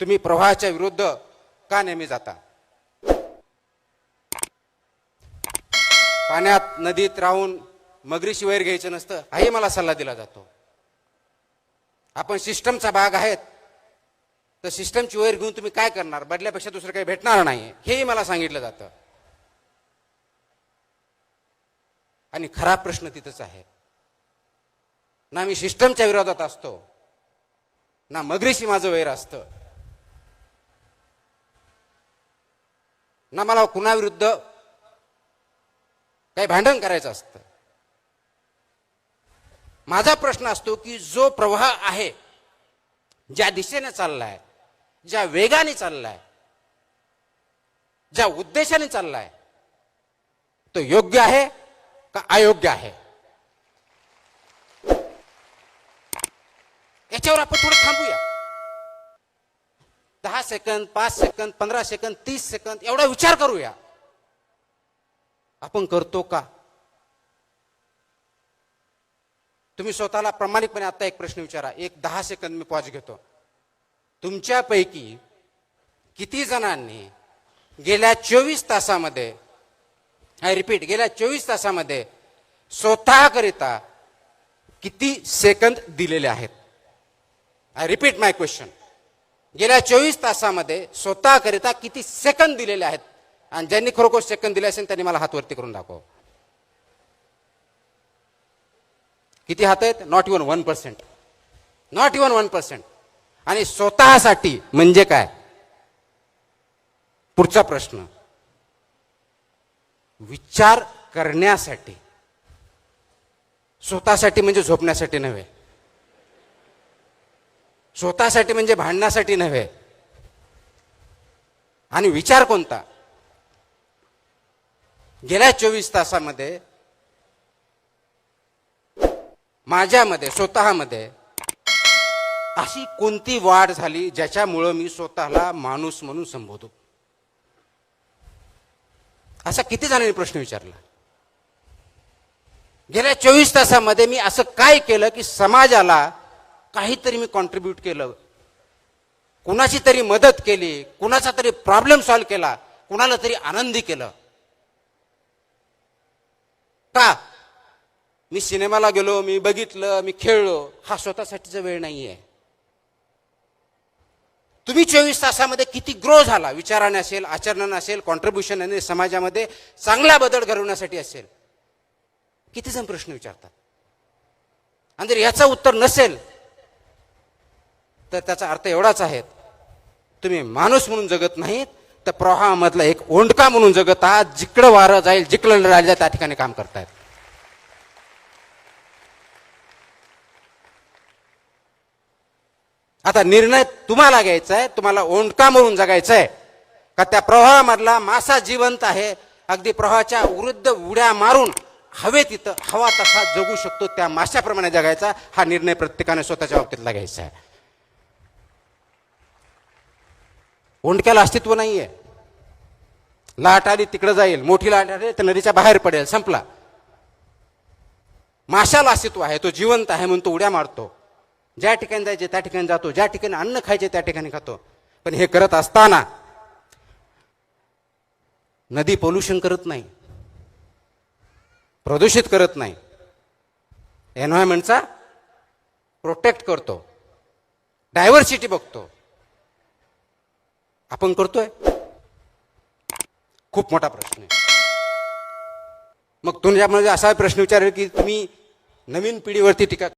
तुम्ही प्रवाहाच्या विरुद्ध का नेहमी जाता? पाण्यात नदीत राहून मगरीशी वैर घ्यायचं नसतं, हाही मला सल्ला दिला जातो. आपण सिस्टमचा भाग आहेत, तर सिस्टमची वैर घेऊन तुम्ही काय करणार? बदल्यापेक्षा दुसरं काही भेटणार नाही, हेही मला सांगितलं जातं. आणि खरा प्रश्न तिथंच आहे. ना मी सिस्टमच्या विरोधात असतो, ना मगरीशी माझं वैर असतं, ना मला कुणाविरुद्ध काही भांडण करायचं असतं. माझा प्रश्न असतो की जो प्रवाह आहे, ज्या दिशेने चाललाय, ज्या वेगाने चाललाय, ज्या उद्देशाने चाललाय, तो योग्य आहे का अयोग्य आहे? याच्यावर आपण थोडं थांबूया. 10 सेकंद, 5 सेकंद, 15 सेकंद, 30 सेकंद एवढा विचार करूया. आपण करतो का? तुम्ही स्वतःला प्रामाणिकपणे आता एक प्रश्न विचारा. एक 10 सेकंद मी पॉज घेतो. तुमच्यापैकी किती जणांनी गेल्या 24 तासामध्ये, आय रिपीट, गेल्या 24 तासामध्ये स्वतःकरिता किती सेकंद दिलेले आहेत? I repeat my question. गेल्या 24 तासामध्ये स्वतःकरिता किती सेकंद दिलेले आहेत? आणि ज्यांनी खरोखर सेकंद दिले असेल त्यांनी मला हात वरती करून दाखव. किती हात आहेत? Not even 1%. Not even 1%. आणि स्वतःसाठी म्हणजे काय? पुढचा प्रश्न. विचार करण्यासाठी. स्वतःसाठी म्हणजे झोपण्यासाठी नव्हे, स्वतःसाठी म्हणजे भांडण्यासाठी नव्हे. आणि विचार कोणता? गेल्या 24 तासामध्ये माझ्यामध्ये, स्वतःमध्ये अशी कोणती वाढ झाली ज्याच्यामुळं मी स्वतःला माणूस म्हणून संबोधू? असा किती जणांनी प्रश्न विचारला? गेल्या 24 तासामध्ये मी असं काय केलं की समाजाला काहीतरी मी कॉन्ट्रीब्यूट केलं, कुणाची तरी मदत केली, कुणाचा तरी प्रॉब्लेम सॉल्व्ह केला, कुणाला तरी आनंदी केलं? का? मी सिनेमाला गेलो, मी बघितलं, मी खेळलो, हा स्वतःसाठीचा वेळ नाहीये. तुम्ही 24 तासामध्ये किती ग्रो झाला? विचाराने असेल, आचरणाने असेल, कॉन्ट्रीब्युशन समाजामध्ये चांगला बदल घडवण्यासाठी असेल. किती जण प्रश्न विचारतात? आणि जर याचं उत्तर नसेल तर त्याचा अर्थ एवढाच आहे, तुम्ही माणूस म्हणून जगत नाहीत, तर प्रवाहामधला एक ओंडका म्हणून जगत आहात. जिकडं वारं जाईल, जिकडं राहिलं त्या ठिकाणी काम करतायत. आता निर्णय तुम्हाला घ्यायचा आहे. तुम्हाला ओंडका म्हणून जगायचं आहे का त्या प्रवाहामधला मासा जिवंत आहे, अगदी प्रवाहाच्या विरुद्ध उड्या मारून हवेत तिथं हवा तसा जगू शकतो त्या माशाप्रमाणे जगायचा? हा निर्णय प्रत्येकाने स्वतःच्या बाबतीतला घ्यायचा आहे. ओंडक्याला अस्तित्व नाहीये. लाट आली तिकडे जाईल, मोठी लाट आली तर नदीच्या बाहेर पडेल, संपला. माशाला अस्तित्व आहे, तो जिवंत आहे म्हणून तो उड्या मारतो. ज्या ठिकाणी जायचे त्या ठिकाणी जातो, ज्या ठिकाणी अन्न खायचे त्या ठिकाणी खातो. पण हे करत असताना नदी पोल्युशन करत नाही, प्रदूषित करत नाही, एन्व्हायरमेंटचा प्रोटेक्ट करतो, डायव्हर्सिटी बघतो. आपण करतोय? खूप मोठा प्रश्न आहे. मग तुमच्यामध्ये असा प्रश्न विचारेल की तुम्ही नवीन पिढीवरती टीका